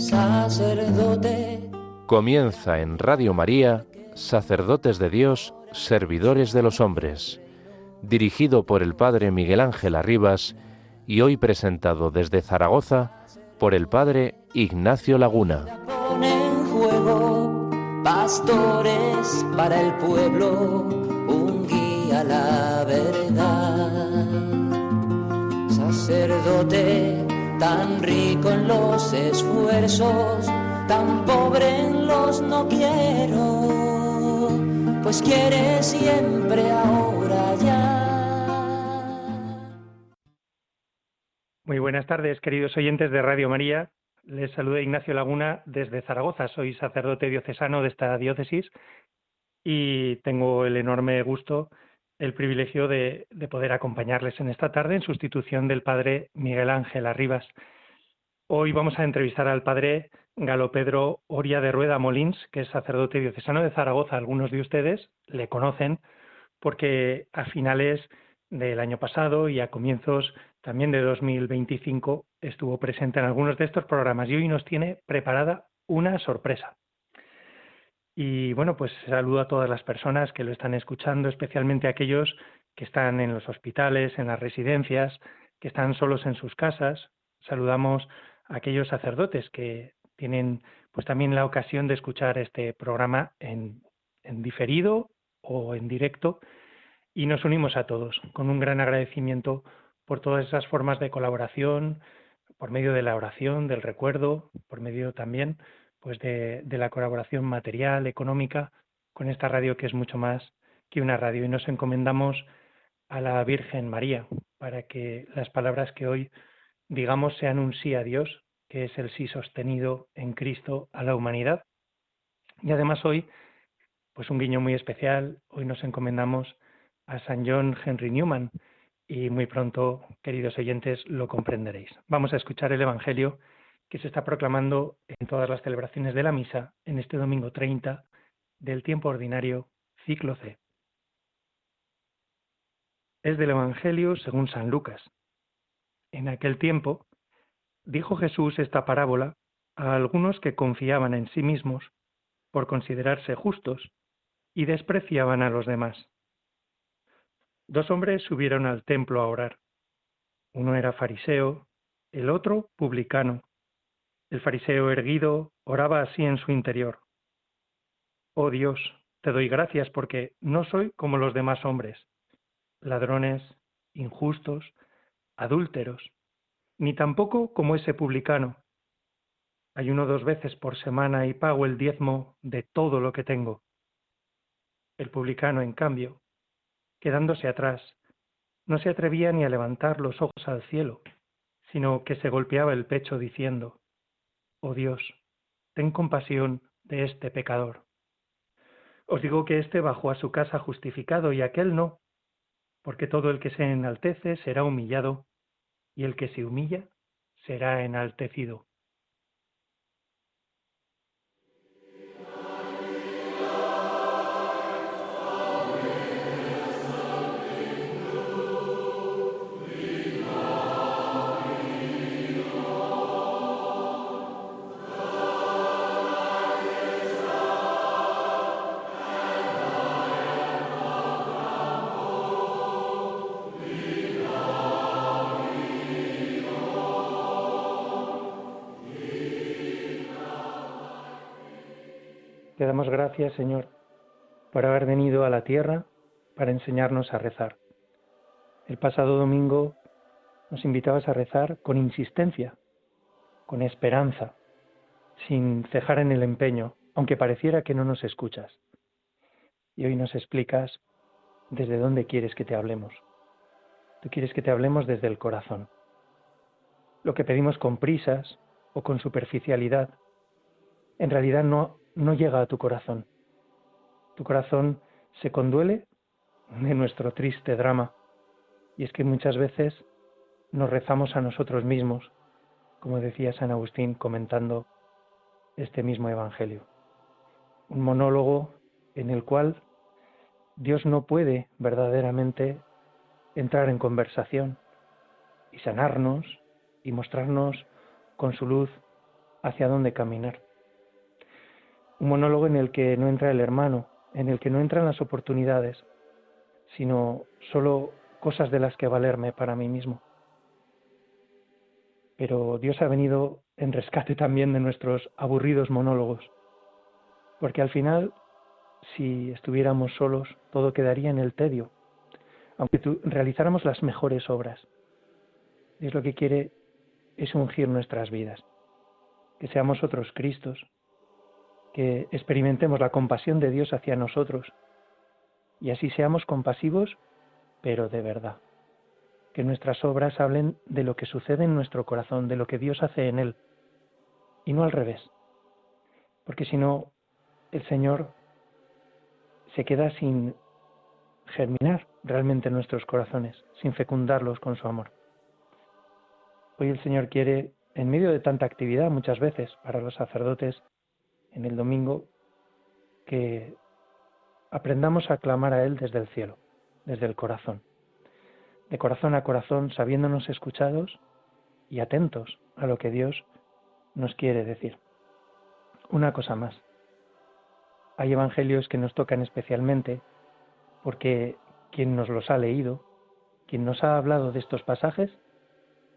sacerdote. Comienza en Radio María, Sacerdotes de Dios, Servidores de los Hombres, dirigido por el Padre Miguel Ángel Arribas y hoy presentado desde Zaragoza por el Padre Ignacio Laguna. Pone en juego pastores para el pueblo, un guía a la verdad. Sacerdote tan rico en los esfuerzos, tan pobre en los no quiero, pues quiere siempre ahora ya. Muy buenas tardes, queridos oyentes de Radio María. Les saluda Ignacio Laguna desde Zaragoza. Soy sacerdote diocesano de esta diócesis y tengo el enorme gusto, el privilegio de poder acompañarles en esta tarde en sustitución del Padre Miguel Ángel Arribas. Hoy vamos a entrevistar al Padre Galo Pedro Oria de Rueda Molins, que es sacerdote diocesano de Zaragoza. Algunos de ustedes le conocen porque a finales del año pasado y a comienzos también de 2025 estuvo presente en algunos de estos programas y hoy nos tiene preparada una sorpresa. Y bueno, pues saludo a todas las personas que lo están escuchando, especialmente a aquellos que están en los hospitales, en las residencias, que están solos en sus casas. Saludamos a aquellos sacerdotes que tienen pues también la ocasión de escuchar este programa en diferido o en directo y nos unimos a todos con un gran agradecimiento por todas esas formas de colaboración, por medio de la oración, del recuerdo, por medio también pues de la colaboración material, económica, con esta radio que es mucho más que una radio. Y nos encomendamos a la Virgen María para que las palabras que hoy digamos sean un sí a Dios, que es el sí sostenido en Cristo a la humanidad. Y además hoy, pues un guiño muy especial, hoy nos encomendamos a San John Henry Newman y muy pronto, queridos oyentes, lo comprenderéis. Vamos a escuchar el Evangelio que se está proclamando en todas las celebraciones de la misa en este domingo 30 del tiempo ordinario, ciclo C. Es del Evangelio según San Lucas. En aquel tiempo dijo Jesús esta parábola a algunos que confiaban en sí mismos por considerarse justos y despreciaban a los demás. 2 hombres subieron al templo a orar. Uno era fariseo, el otro publicano. El fariseo erguido oraba así en su interior: Oh Dios, te doy gracias porque no soy como los demás hombres, ladrones, injustos, adúlteros, ni tampoco como ese publicano. Ayuno 2 veces por semana y pago el diezmo de todo lo que tengo. El publicano, en cambio, quedándose atrás, no se atrevía ni a levantar los ojos al cielo, sino que se golpeaba el pecho diciendo: Oh Dios, ten compasión de este pecador. Os digo que éste bajó a su casa justificado y aquel no, porque todo el que se enaltece será humillado, y el que se humilla será enaltecido. Te damos gracias, Señor, por haber venido a la tierra para enseñarnos a rezar. El pasado domingo nos invitabas a rezar con insistencia, con esperanza, sin cejar en el empeño, aunque pareciera que no nos escuchas. Y hoy nos explicas desde dónde quieres que te hablemos. Tú quieres que te hablemos desde el corazón. Lo que pedimos con prisas o con superficialidad, en realidad no llega a tu corazón. Tu corazón se conduele de nuestro triste drama. Y es que muchas veces nos rezamos a nosotros mismos, como decía San Agustín comentando este mismo Evangelio. Un monólogo en el cual Dios no puede verdaderamente entrar en conversación y sanarnos y mostrarnos con su luz hacia dónde caminar. Un monólogo en el que no entra el hermano, en el que no entran las oportunidades, sino solo cosas de las que valerme para mí mismo. Pero Dios ha venido en rescate también de nuestros aburridos monólogos, porque al final, si estuviéramos solos, todo quedaría en el tedio, aunque realizáramos las mejores obras. Dios lo que quiere es ungir nuestras vidas, que seamos otros Cristos, que experimentemos la compasión de Dios hacia nosotros y así seamos compasivos, pero de verdad. Que nuestras obras hablen de lo que sucede en nuestro corazón, de lo que Dios hace en él, y no al revés. Porque si no, el Señor se queda sin germinar realmente en nuestros corazones, sin fecundarlos con su amor. Hoy el Señor quiere, en medio de tanta actividad muchas veces para los sacerdotes, en el domingo, que aprendamos a clamar a Él desde el cielo, desde el corazón, de corazón a corazón, sabiéndonos escuchados y atentos a lo que Dios nos quiere decir. Una cosa más. Hay evangelios que nos tocan especialmente porque quien nos los ha leído, quien nos ha hablado de estos pasajes,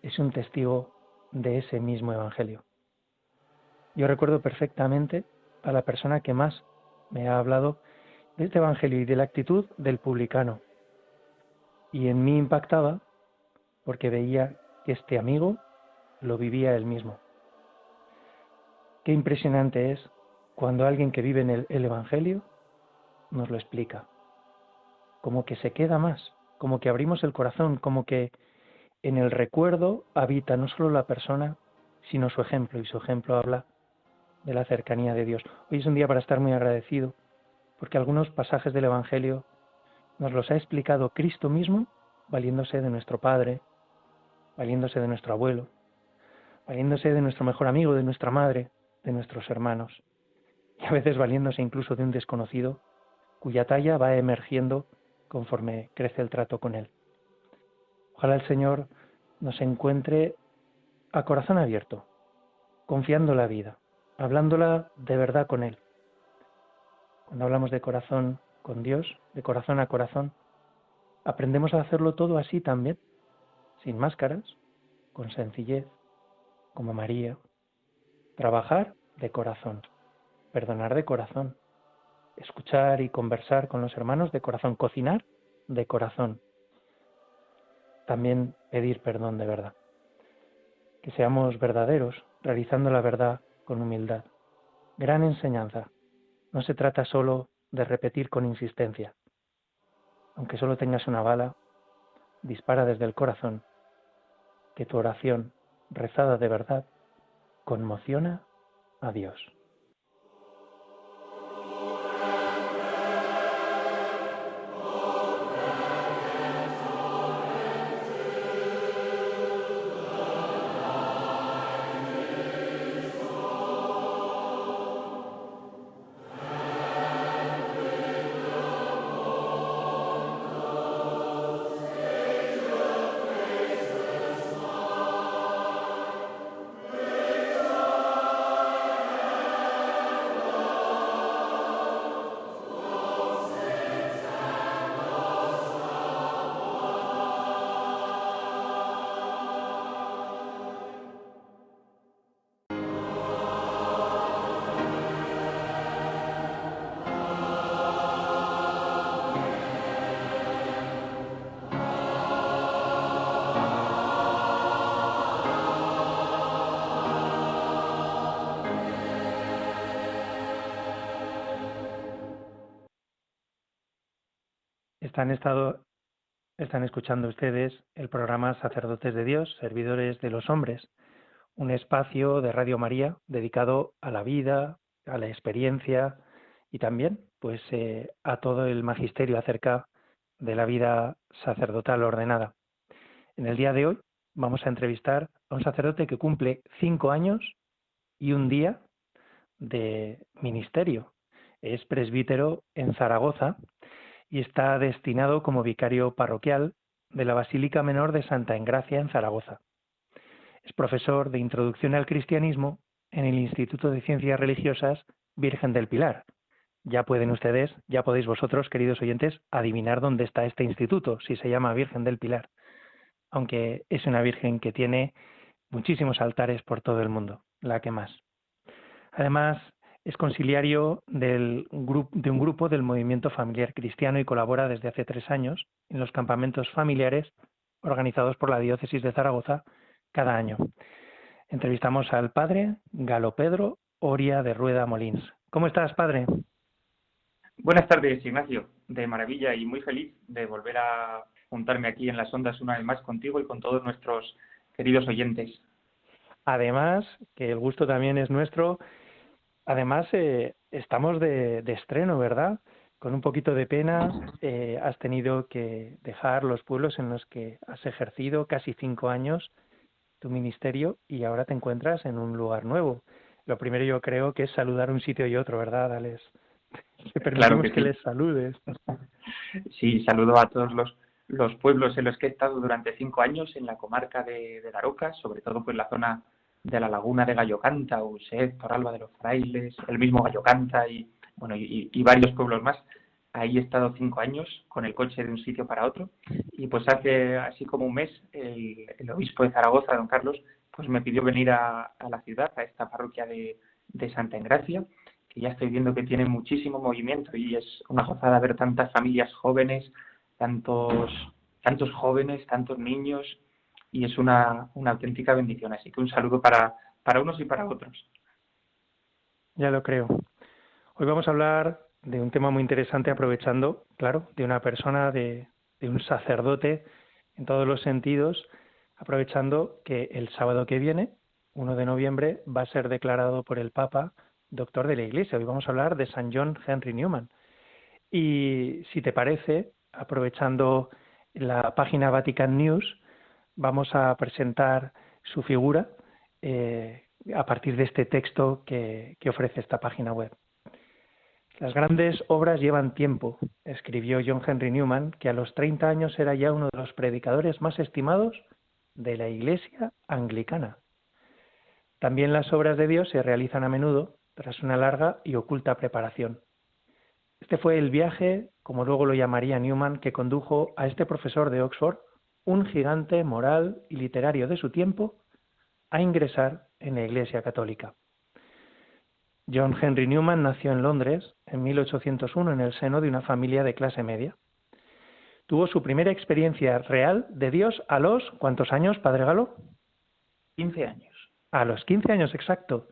es un testigo de ese mismo evangelio. Yo recuerdo perfectamente a la persona que más me ha hablado de este evangelio y de la actitud del publicano. Y en mí impactaba porque veía que este amigo lo vivía él mismo. Qué impresionante es cuando alguien que vive en el evangelio nos lo explica. Como que se queda más, como que abrimos el corazón, como que en el recuerdo habita no solo la persona, sino su ejemplo, y su ejemplo habla de la cercanía de Dios. Hoy es un día para estar muy agradecido, porque algunos pasajes del Evangelio nos los ha explicado Cristo mismo, valiéndose de nuestro Padre, valiéndose de nuestro abuelo, valiéndose de nuestro mejor amigo, de nuestra madre, de nuestros hermanos, y a veces valiéndose incluso de un desconocido, cuya talla va emergiendo conforme crece el trato con él. Ojalá el Señor nos encuentre a corazón abierto, confiando la vida, hablándola de verdad con Él. Cuando hablamos de corazón con Dios, de corazón a corazón, aprendemos a hacerlo todo así también, sin máscaras, con sencillez, como María. Trabajar de corazón, perdonar de corazón, escuchar y conversar con los hermanos de corazón, cocinar de corazón. También pedir perdón de verdad. Que seamos verdaderos, realizando la verdad con humildad. Gran enseñanza. No se trata solo de repetir con insistencia. Aunque solo tengas una bala, dispara desde el corazón, que tu oración, rezada de verdad, conmociona a Dios. Están escuchando ustedes el programa Sacerdotes de Dios, Servidores de los Hombres, un espacio de Radio María dedicado a la vida, a la experiencia y también pues a todo el magisterio acerca de la vida sacerdotal ordenada. En el día de hoy vamos a entrevistar a un sacerdote que cumple 5 años y un día de ministerio. Es presbítero en Zaragoza y está destinado como vicario parroquial de la Basílica Menor de Santa Engracia en Zaragoza. Es profesor de Introducción al Cristianismo en el Instituto de Ciencias Religiosas Virgen del Pilar. Ya podéis vosotros, queridos oyentes, adivinar dónde está este instituto, si se llama Virgen del Pilar, aunque es una virgen que tiene muchísimos altares por todo el mundo, la que más. Además, es conciliario de un grupo del movimiento familiar cristiano y colabora desde hace 3 años en los campamentos familiares organizados por la Diócesis de Zaragoza cada año. Entrevistamos al padre Galo Pedro Oria de Rueda Molins. ¿Cómo estás, padre? Buenas tardes, Ignacio. De maravilla y muy feliz de volver a juntarme aquí en las ondas una vez más contigo y con todos nuestros queridos oyentes. Además, que el gusto también es nuestro, estamos de estreno, ¿verdad? Con un poquito de pena, has tenido que dejar los pueblos en los que has ejercido casi 5 años tu ministerio y ahora te encuentras en un lugar nuevo. Lo primero yo creo que es saludar un sitio y otro, ¿verdad, Alex? Te permitimos Claro que sí. les saludes. Sí, saludo a todos los pueblos en los que he estado durante 5 años en la comarca de Daroca, sobre todo pues la zona de la laguna de Gallocanta, Uset, Torralba de los Frailes, el mismo Gallocanta y varios pueblos más. Ahí he estado 5 años con el coche de un sitio para otro y pues hace así como un mes el obispo de Zaragoza, don Carlos, pues me pidió venir a la ciudad, a esta parroquia de Santa Engracia, que ya estoy viendo que tiene muchísimo movimiento y es una gozada ver tantas familias jóvenes, tantos jóvenes, tantos niños, y es una auténtica bendición. Así que un saludo para unos y para otros. Ya lo creo. Hoy vamos a hablar de un tema muy interesante, aprovechando, claro, de una persona, de un sacerdote en todos los sentidos, aprovechando que el sábado que viene, 1 de noviembre, va a ser declarado por el Papa doctor de la Iglesia. Hoy vamos a hablar de San John Henry Newman. Y si te parece, aprovechando la página Vatican News, vamos a presentar su figura a partir de este texto que ofrece esta página web. Las grandes obras llevan tiempo, escribió John Henry Newman, que a los 30 años era ya uno de los predicadores más estimados de la Iglesia anglicana. También las obras de Dios se realizan a menudo tras una larga y oculta preparación. Este fue el viaje, como luego lo llamaría Newman, que condujo a este profesor de Oxford, un gigante moral y literario de su tiempo, a ingresar en la Iglesia católica. John Henry Newman nació en Londres en 1801 en el seno de una familia de clase media. Tuvo su primera experiencia real de Dios a los ¿cuántos años, padre Galo? 15 años. A los 15 años, exacto.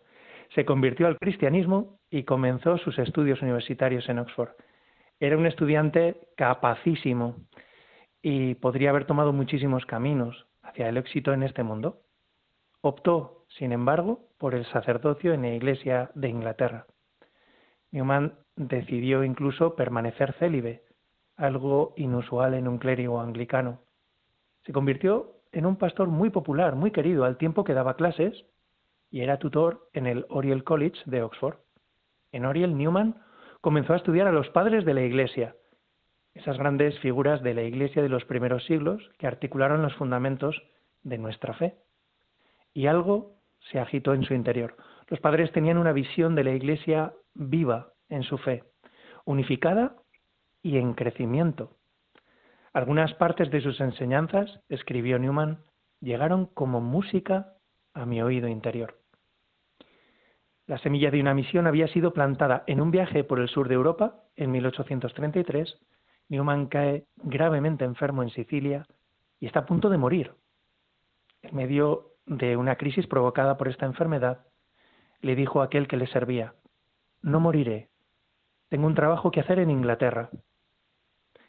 Se convirtió al cristianismo y comenzó sus estudios universitarios en Oxford. Era un estudiante capacísimo y podría haber tomado muchísimos caminos hacia el éxito en este mundo. Optó, sin embargo, por el sacerdocio en la Iglesia de Inglaterra. Newman decidió incluso permanecer célibe, algo inusual en un clérigo anglicano. Se convirtió en un pastor muy popular, muy querido, al tiempo que daba clases y era tutor en el Oriel College de Oxford. En Oriel, Newman comenzó a estudiar a los padres de la Iglesia, esas grandes figuras de la Iglesia de los primeros siglos que articularon los fundamentos de nuestra fe. Y algo se agitó en su interior. Los padres tenían una visión de la Iglesia viva en su fe, unificada y en crecimiento. Algunas partes de sus enseñanzas, escribió Newman, llegaron como música a mi oído interior. La semilla de una misión había sido plantada en un viaje por el sur de Europa en 1833. Newman cae gravemente enfermo en Sicilia y está a punto de morir. En medio de una crisis provocada por esta enfermedad, le dijo a aquel que le servía: no moriré, tengo un trabajo que hacer en Inglaterra.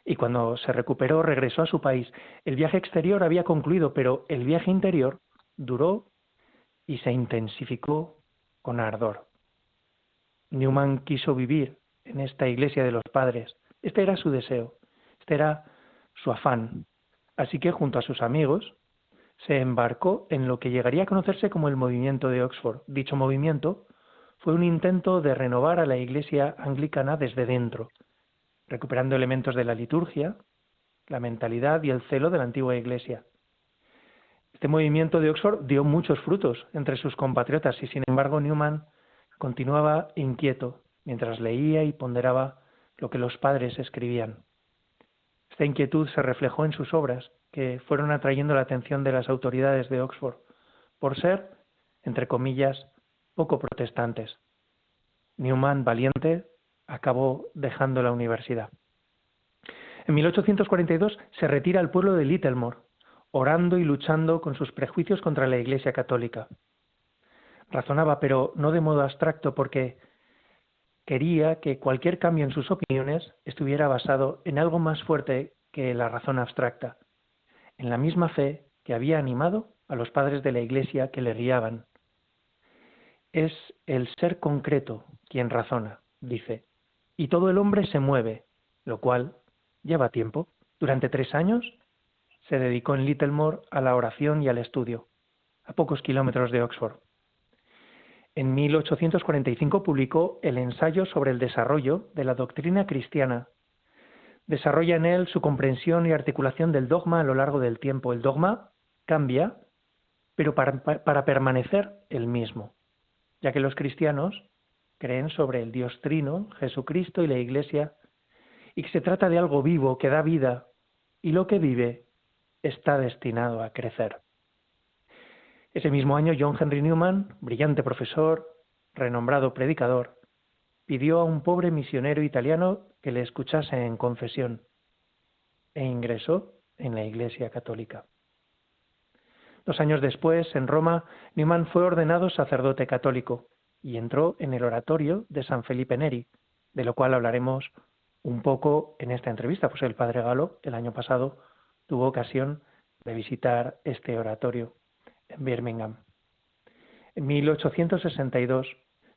Y cuando se recuperó, regresó a su país. El viaje exterior había concluido, pero el viaje interior duró y se intensificó con ardor. Newman quiso vivir en esta iglesia de los padres. Este era su deseo, este era su afán. Así que junto a sus amigos se embarcó en lo que llegaría a conocerse como el movimiento de Oxford. Dicho movimiento fue un intento de renovar a la iglesia anglicana desde dentro, recuperando elementos de la liturgia, la mentalidad y el celo de la antigua iglesia. Este movimiento de Oxford dio muchos frutos entre sus compatriotas y, sin embargo, Newman continuaba inquieto mientras leía y ponderaba lo que los padres escribían. Esta inquietud se reflejó en sus obras, que fueron atrayendo la atención de las autoridades de Oxford por ser, entre comillas, poco protestantes. Newman, valiente, acabó dejando la universidad. En 1842 se retira al pueblo de Littlemore, orando y luchando con sus prejuicios contra la Iglesia católica. Razonaba, pero no de modo abstracto, porque quería que cualquier cambio en sus opiniones estuviera basado en algo más fuerte que la razón abstracta, en la misma fe que había animado a los padres de la Iglesia que le guiaban. Es el ser concreto quien razona, dice, y todo el hombre se mueve, lo cual lleva tiempo. Durante 3 años se dedicó en Littlemore a la oración y al estudio, a pocos kilómetros de Oxford. En 1845 publicó el ensayo sobre el desarrollo de la doctrina cristiana. Desarrolla en él su comprensión y articulación del dogma a lo largo del tiempo. El dogma cambia, pero para permanecer el mismo, ya que los cristianos creen sobre el Dios Trino, Jesucristo y la Iglesia, y que se trata de algo vivo que da vida, y lo que vive está destinado a crecer. Ese mismo año, John Henry Newman, brillante profesor, renombrado predicador, pidió a un pobre misionero italiano que le escuchase en confesión e ingresó en la Iglesia católica. 2 años después, en Roma, Newman fue ordenado sacerdote católico y entró en el oratorio de San Felipe Neri, de lo cual hablaremos un poco en esta entrevista, pues el padre Galo el año pasado tuvo ocasión de visitar este oratorio en Birmingham. En 1862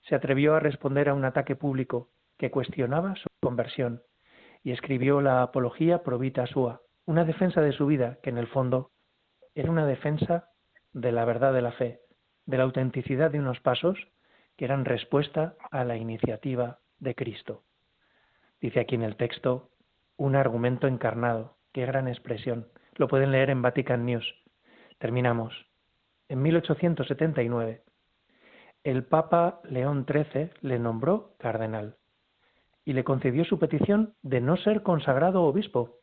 se atrevió a responder a un ataque público que cuestionaba su conversión y escribió la Apología Pro Vita Sua, una defensa de su vida que en el fondo era una defensa de la verdad de la fe, de la autenticidad de unos pasos que eran respuesta a la iniciativa de Cristo. Dice aquí en el texto, un argumento encarnado. Qué gran expresión. Lo pueden leer en Vatican News. Terminamos. En 1879, el Papa León XIII le nombró cardenal y le concedió su petición de no ser consagrado obispo.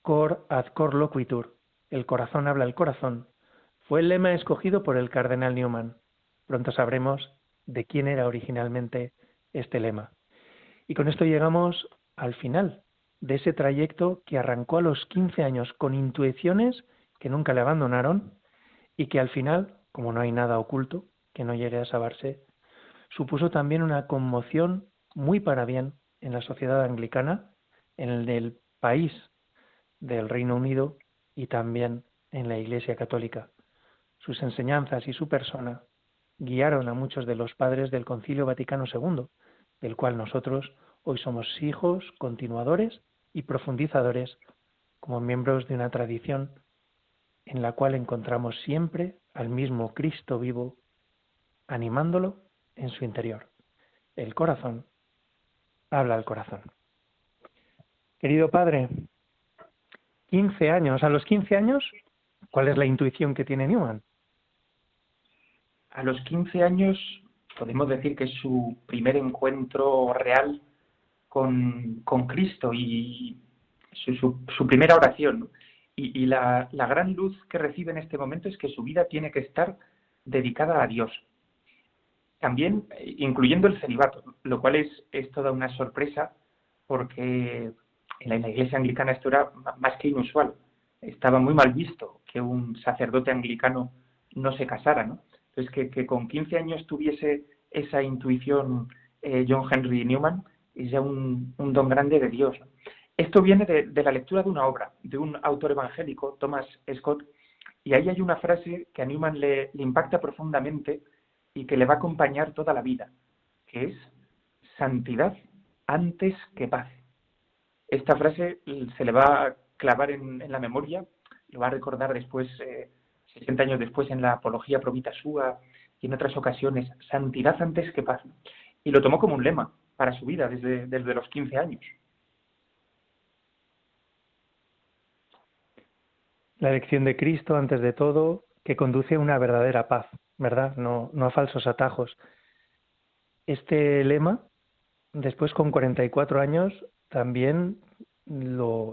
Cor ad cor loquitur, el corazón habla al corazón, fue el lema escogido por el cardenal Newman. Pronto sabremos de quién era originalmente este lema. Y con esto llegamos al final de ese trayecto que arrancó a los 15 años con intuiciones que nunca le abandonaron y que al final, como no hay nada oculto que no llegue a saberse, supuso también una conmoción muy para bien en la sociedad anglicana, en el país del Reino Unido y también en la Iglesia Católica. Sus enseñanzas y su persona guiaron a muchos de los padres del Concilio Vaticano II, del cual nosotros hoy somos hijos, continuadores y profundizadores como miembros de una tradición en la cual encontramos siempre al mismo Cristo vivo, animándolo en su interior. El corazón habla al corazón. Querido padre, 15 años. A los 15 años, ¿cuál es la intuición que tiene Newman? A los 15 años podemos decir que es su primer encuentro real con Cristo y su primera oración. Y la gran luz que recibe en este momento es que su vida tiene que estar dedicada a Dios. También incluyendo el celibato, lo cual es toda una sorpresa porque en la Iglesia anglicana esto era más que inusual. Estaba muy mal visto que un sacerdote anglicano no se casara, ¿no? Entonces, que con 15 años tuviese esa intuición John Henry Newman es ya un don grande de Dios, ¿no? Esto viene de la lectura de una obra, de un autor evangélico, Thomas Scott, y ahí hay una frase que a Newman le impacta profundamente y que le va a acompañar toda la vida, que es santidad antes que paz. Esta frase se le va a clavar en la memoria, lo va a recordar después, 60 años después, en la Apología Pro Vita Sua y en otras ocasiones, santidad antes que paz. Y lo tomó como un lema para su vida desde los 15 años. La elección de Cristo, antes de todo, que conduce a una verdadera paz, ¿verdad? No a falsos atajos. Este lema, después con 44 años, también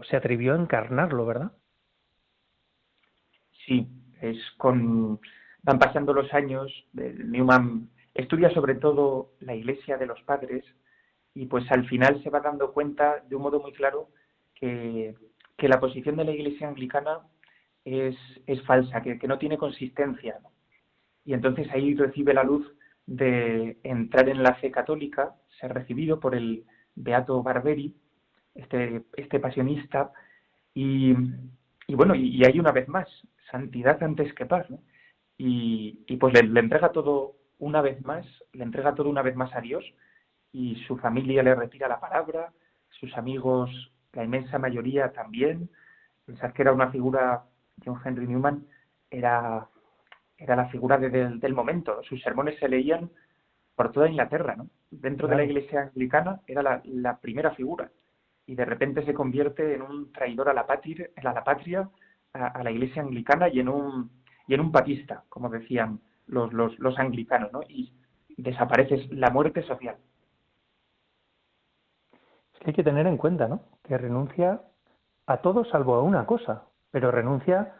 se atrevió a encarnarlo, ¿verdad? Sí, van pasando los años, Newman estudia sobre todo la Iglesia de los Padres y pues al final se va dando cuenta de un modo muy claro que la posición de la Iglesia anglicana es falsa, que no tiene consistencia, ¿no? Y entonces ahí recibe la luz de entrar en la fe católica, ser recibido por el Beato Barberi, este pasionista, y bueno, y ahí una vez más, santidad antes que paz, ¿no? Y pues le entrega todo una vez más, a Dios, y su familia le retira la palabra, sus amigos, la inmensa mayoría también. Pensad que era una figura, John Henry Newman, era la figura del momento. Sus sermones se leían por toda Inglaterra, ¿no? Dentro de la Iglesia anglicana era la primera figura y de repente se convierte en un traidor a la patria, a la Iglesia anglicana y en un papista, como decían los anglicanos, ¿no? Y desaparece la muerte social. Es que hay que tener en cuenta, ¿no?, que renuncia a todo salvo a una cosa, pero renuncia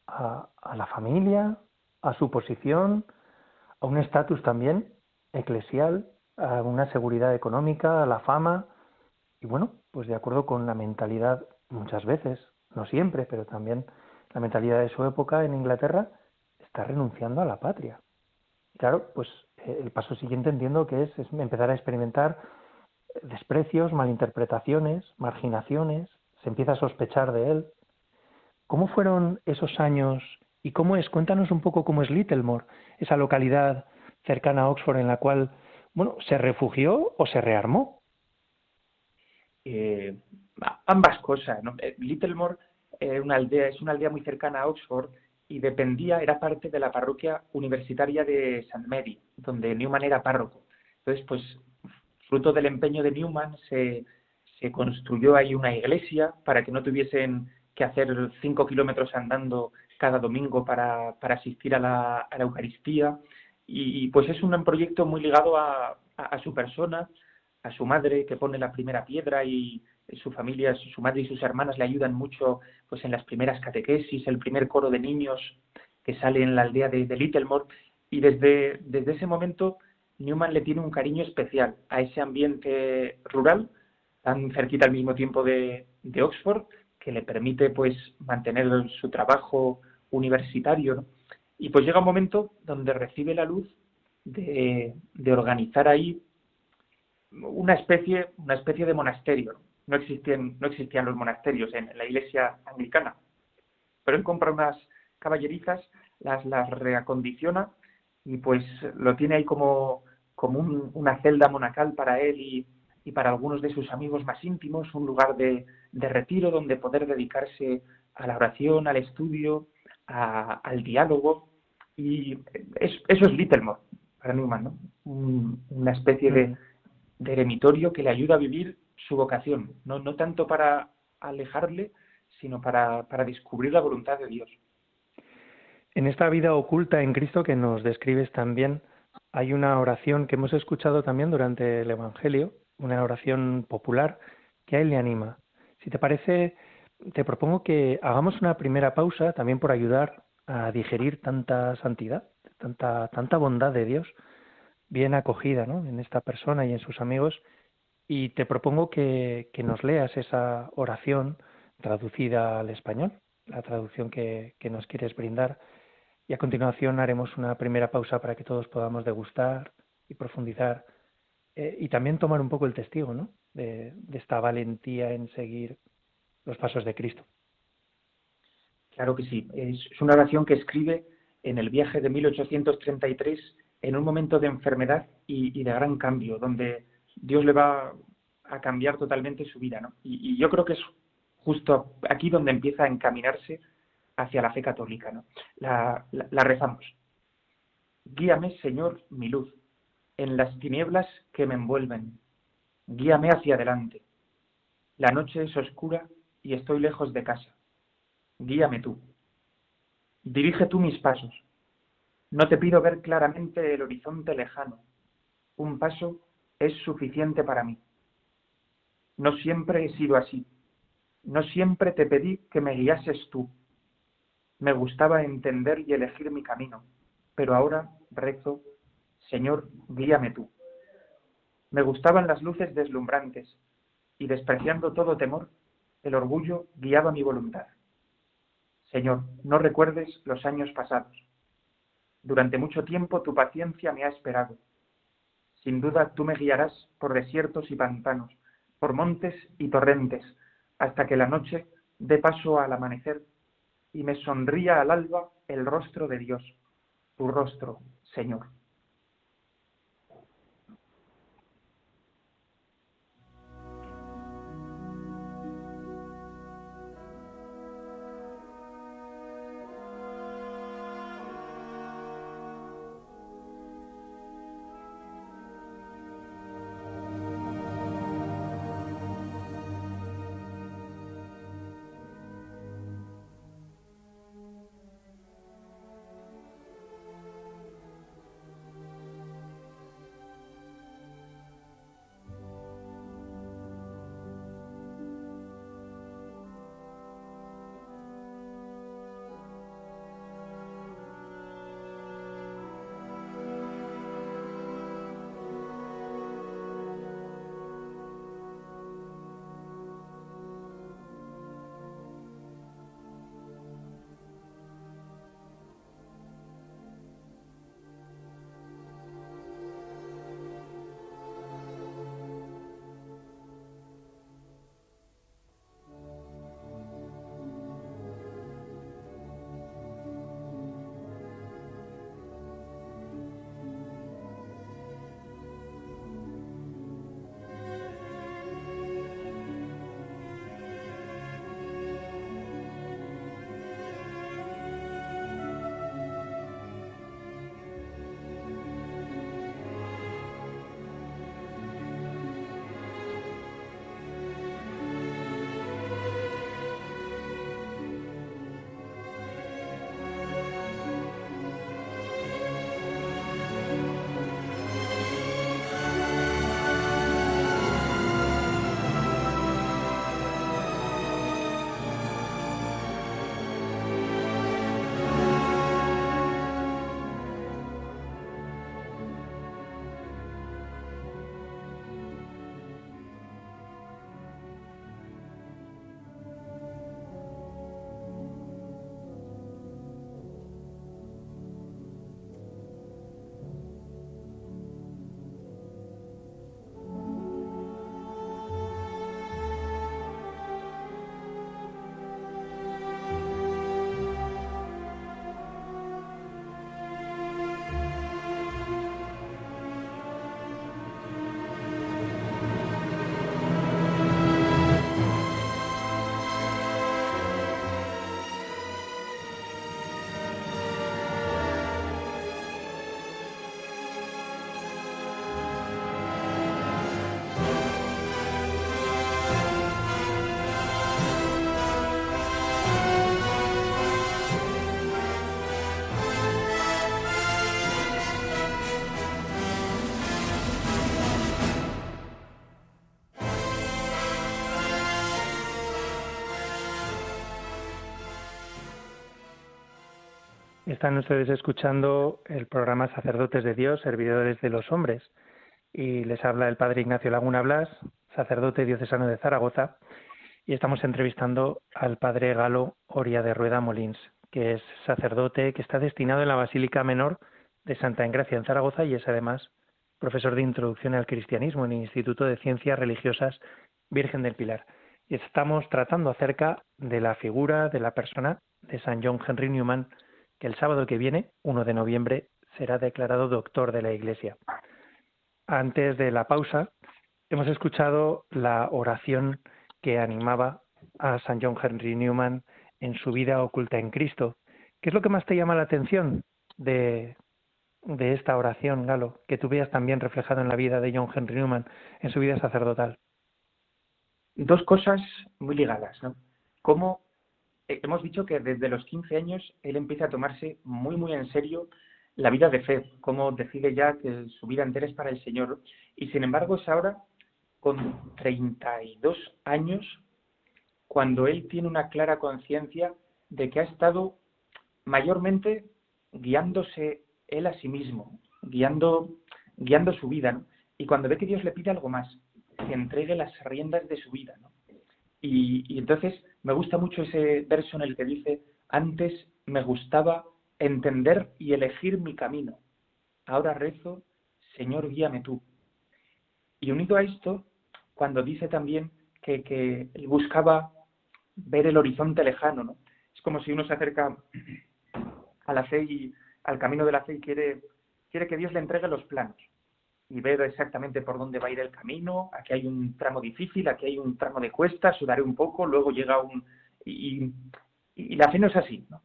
a la familia, a su posición, a un estatus también eclesial, a una seguridad económica, a la fama, y bueno, pues de acuerdo con la mentalidad, muchas veces, no siempre, pero también la mentalidad de su época en Inglaterra, está renunciando a la patria. Claro, pues el paso siguiente entiendo que es empezar a experimentar desprecios, malinterpretaciones, marginaciones, se empieza a sospechar de él. ¿Cómo fueron esos años y cómo es? Cuéntanos un poco cómo es Littlemore, esa localidad cercana a Oxford en la cual, bueno, se refugió o se rearmó. Ambas cosas, ¿no? Littlemore es una aldea muy cercana a Oxford y era parte de la parroquia universitaria de St. Mary, donde Newman era párroco. Entonces, pues, fruto del empeño de Newman, se construyó ahí una iglesia para que no tuviesen que hacer 5 kilómetros andando cada domingo para asistir a la Eucaristía. Y pues es un proyecto muy ligado a su persona, a su madre, que pone la primera piedra, y su familia, su madre y sus hermanas le ayudan mucho pues en las primeras catequesis, el primer coro de niños que sale en la aldea de Littlemore, y desde ese momento Newman le tiene un cariño especial a ese ambiente rural, tan cerquita al mismo tiempo de Oxford, que le permite pues mantener su trabajo universitario, ¿no? Y pues llega un momento donde recibe la luz de organizar ahí una especie de monasterio. No existían los monasterios en la iglesia anglicana, pero él compra unas caballerizas, las reacondiciona y pues lo tiene ahí como una celda monacal para él y para algunos de sus amigos más íntimos, un lugar de retiro donde poder dedicarse a la oración, al estudio, al diálogo. Y eso es Littlemore para Newman, ¿no? Una especie de eremitorio que le ayuda a vivir su vocación, no tanto para alejarle, sino para descubrir la voluntad de Dios. En esta vida oculta en Cristo que nos describes también, hay una oración que hemos escuchado también durante el Evangelio, una oración popular que a él le anima. Si te parece, te propongo que hagamos una primera pausa también por ayudar a digerir tanta santidad, tanta bondad de Dios bien acogida, ¿no?, en esta persona y en sus amigos, y te propongo que nos leas esa oración traducida al español, la traducción que nos quieres brindar, y a continuación haremos una primera pausa para que todos podamos degustar y profundizar y también tomar un poco el testigo, ¿no?, de esta valentía en seguir los pasos de Cristo. Claro que sí. Es una oración que escribe en el viaje de 1833 en un momento de enfermedad y de gran cambio, donde Dios le va a cambiar totalmente su vida, ¿no? Y yo creo que es justo aquí donde empieza a encaminarse hacia la fe católica, ¿no? La rezamos. Guíame, Señor, mi luz, en las tinieblas que me envuelven. Guíame hacia adelante. La noche es oscura y estoy lejos de casa. Guíame tú. Dirige tú mis pasos. No te pido ver claramente el horizonte lejano. Un paso es suficiente para mí. No siempre he sido así. No siempre te pedí que me guiases tú. Me gustaba entender y elegir mi camino, pero ahora rezo, Señor, guíame tú. Me gustaban las luces deslumbrantes, y despreciando todo temor, el orgullo guiaba mi voluntad. Señor, no recuerdes los años pasados. Durante mucho tiempo tu paciencia me ha esperado. Sin duda tú me guiarás por desiertos y pantanos, por montes y torrentes, hasta que la noche dé paso al amanecer y me sonría al alba el rostro de Dios, tu rostro, Señor. Están ustedes escuchando el programa Sacerdotes de Dios, Servidores de los Hombres, y les habla el Padre Ignacio Laguna Blas, sacerdote diocesano de Zaragoza, y estamos entrevistando al Padre Galo Oria de Rueda Molins, que es sacerdote que está destinado en la Basílica Menor de Santa Engracia en Zaragoza y es además profesor de Introducción al Cristianismo en el Instituto de Ciencias Religiosas Virgen del Pilar. Y estamos tratando acerca de la figura, de la persona de San John Henry Newman, que el sábado que viene, 1 de noviembre, será declarado doctor de la Iglesia. Antes de la pausa, hemos escuchado la oración que animaba a San John Henry Newman en su vida oculta en Cristo. ¿Qué es lo que más te llama la atención de esta oración, Galo, que tú veas también reflejado en la vida de John Henry Newman, en su vida sacerdotal? Dos cosas muy ligadas, ¿no? Cómo hemos dicho que desde los 15 años él empieza a tomarse muy, muy en serio la vida de fe, cómo decide ya que su vida entera es para el Señor. Y sin embargo es ahora, con 32 años, cuando él tiene una clara conciencia de que ha estado mayormente guiándose él a sí mismo, guiando su vida, ¿no? Y cuando ve que Dios le pide algo más, que entregue las riendas de su vida, ¿no? Y entonces me gusta mucho ese verso en el que dice: antes me gustaba entender y elegir mi camino, ahora rezo, Señor, guíame tú. Y unido a esto, cuando dice también que él buscaba ver el horizonte lejano, ¿no? Es como si uno se acerca a la fe y al camino de la fe y quiere que Dios le entregue los planos y ver exactamente por dónde va a ir el camino. Aquí hay un tramo difícil, aquí hay un tramo de cuesta, sudaré un poco, luego llega un... Y la fe no es así, ¿no?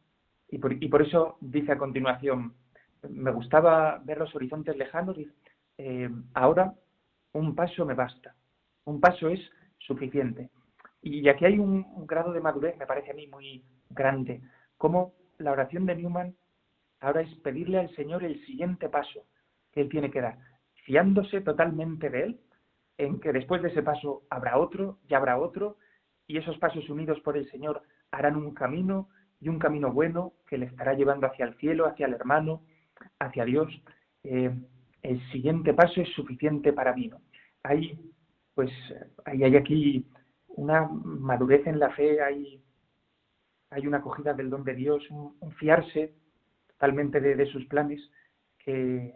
Y por eso dice a continuación: me gustaba ver los horizontes lejanos, y ahora un paso me basta, un paso es suficiente. Y aquí hay un grado de madurez, me parece a mí, muy grande, como la oración de Newman ahora es pedirle al Señor el siguiente paso que él tiene que dar, fiándose totalmente de él, en que después de ese paso habrá otro, y habrá otro, y esos pasos unidos por el Señor harán un camino, y un camino bueno que le estará llevando hacia el cielo, hacia el hermano, hacia Dios. El siguiente paso es suficiente para mí, ¿no? Hay aquí una madurez en la fe, hay una acogida del don de Dios, un fiarse totalmente de sus planes, que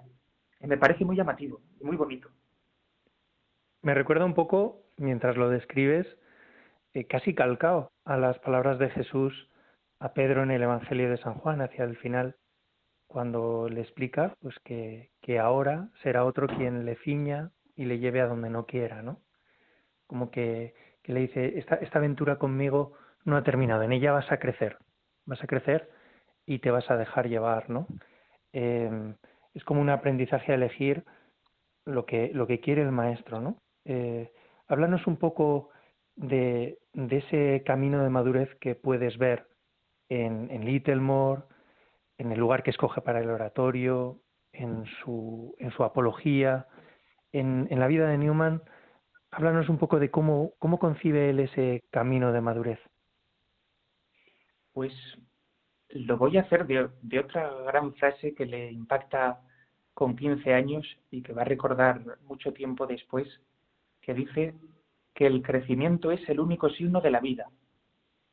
me parece muy llamativo, muy bonito. Me recuerda un poco, mientras lo describes, casi calcado a las palabras de Jesús a Pedro en el Evangelio de San Juan, hacia el final, cuando le explica pues que ahora será otro quien le ciña y le lleve a donde no quiera, ¿no? Como que le dice: esta aventura conmigo no ha terminado, en ella vas a crecer y te vas a dejar llevar, ¿no? Es como un aprendizaje a elegir lo que quiere el maestro, ¿no? Háblanos un poco de ese camino de madurez que puedes ver en Littlemore, en el lugar que escoge para el oratorio, en su apología, en la vida de Newman. Háblanos un poco de cómo concibe él ese camino de madurez. Pues lo voy a hacer de otra gran frase que le impacta con 15 años y que va a recordar mucho tiempo después, que dice que el crecimiento es el único signo de la vida.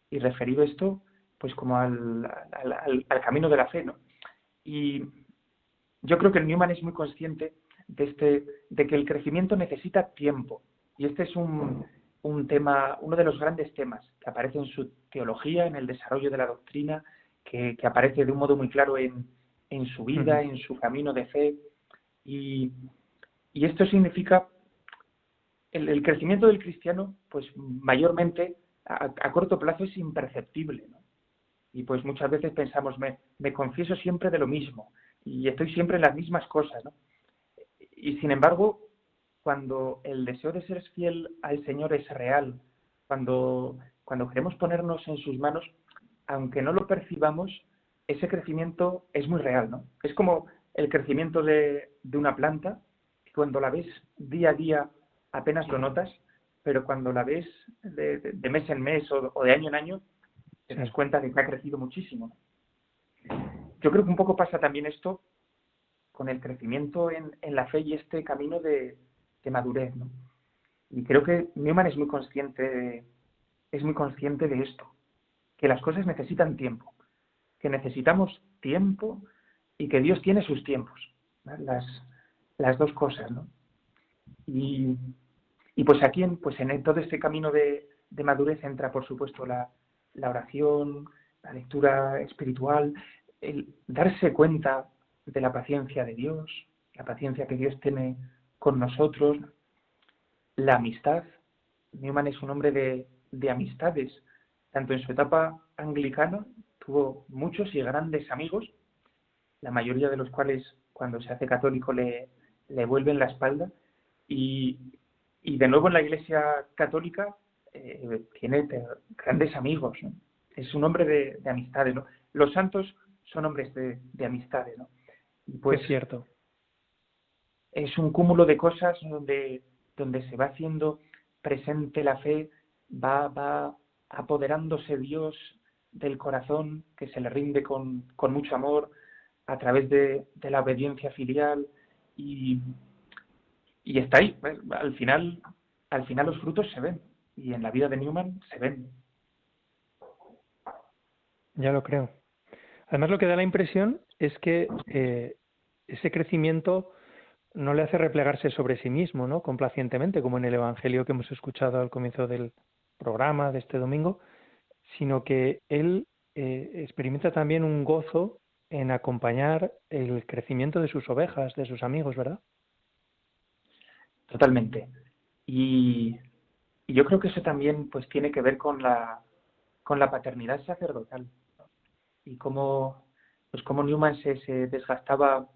Y referido esto, pues como al camino de la fe, ¿no? Y yo creo que el Newman es muy consciente de que el crecimiento necesita tiempo. Y este es un tema, uno de los grandes temas que aparece en su teología, en el desarrollo de la doctrina, que aparece de un modo muy claro en su vida, en su camino de fe. Y esto significa el crecimiento del cristiano, pues mayormente a corto plazo es imperceptible, ¿no? Y pues muchas veces pensamos, me confieso siempre de lo mismo y estoy siempre en las mismas cosas, ¿no? Y sin embargo, cuando el deseo de ser fiel al Señor es real, cuando queremos ponernos en sus manos, aunque no lo percibamos, ese crecimiento es muy real, ¿no? Es como el crecimiento de una planta, que cuando la ves día a día apenas lo notas, pero cuando la ves de mes en mes o de año en año, te das cuenta de que ha crecido muchísimo. Yo creo que un poco pasa también esto con el crecimiento en la fe y este camino de madurez, ¿no? Y creo que Newman es muy consciente de esto, que las cosas necesitan tiempo, que necesitamos tiempo y que Dios tiene sus tiempos, ¿no? Las dos cosas, ¿no? Y pues aquí, en todo este camino de madurez entra, por supuesto, la oración, la lectura espiritual, el darse cuenta de la paciencia de Dios, la paciencia que Dios tiene con nosotros, la amistad. Newman es un hombre de amistades, tanto en su etapa anglicana, tuvo muchos y grandes amigos, la mayoría de los cuales cuando se hace católico le vuelven la espalda, y de nuevo en la Iglesia católica tiene grandes amigos, ¿no? es un hombre de amistades, ¿no? Los santos son hombres de amistades, ¿no? Y pues es cierto. es un cúmulo de cosas donde se va haciendo presente la fe, va apoderándose Dios del corazón, que se le rinde con mucho amor a través de la obediencia filial, y está ahí, ¿ves? Al final los frutos se ven, y en la vida de Newman se ven. Ya lo creo. Además, lo que da la impresión es que ese crecimiento no le hace replegarse sobre sí mismo, ¿no? Complacientemente, como en el Evangelio que hemos escuchado al comienzo del programa de este domingo, sino que él experimenta también un gozo en acompañar el crecimiento de sus ovejas, de sus amigos, ¿verdad? Totalmente. Y yo creo que eso también pues tiene que ver con la paternidad sacerdotal, y cómo Newman se desgastaba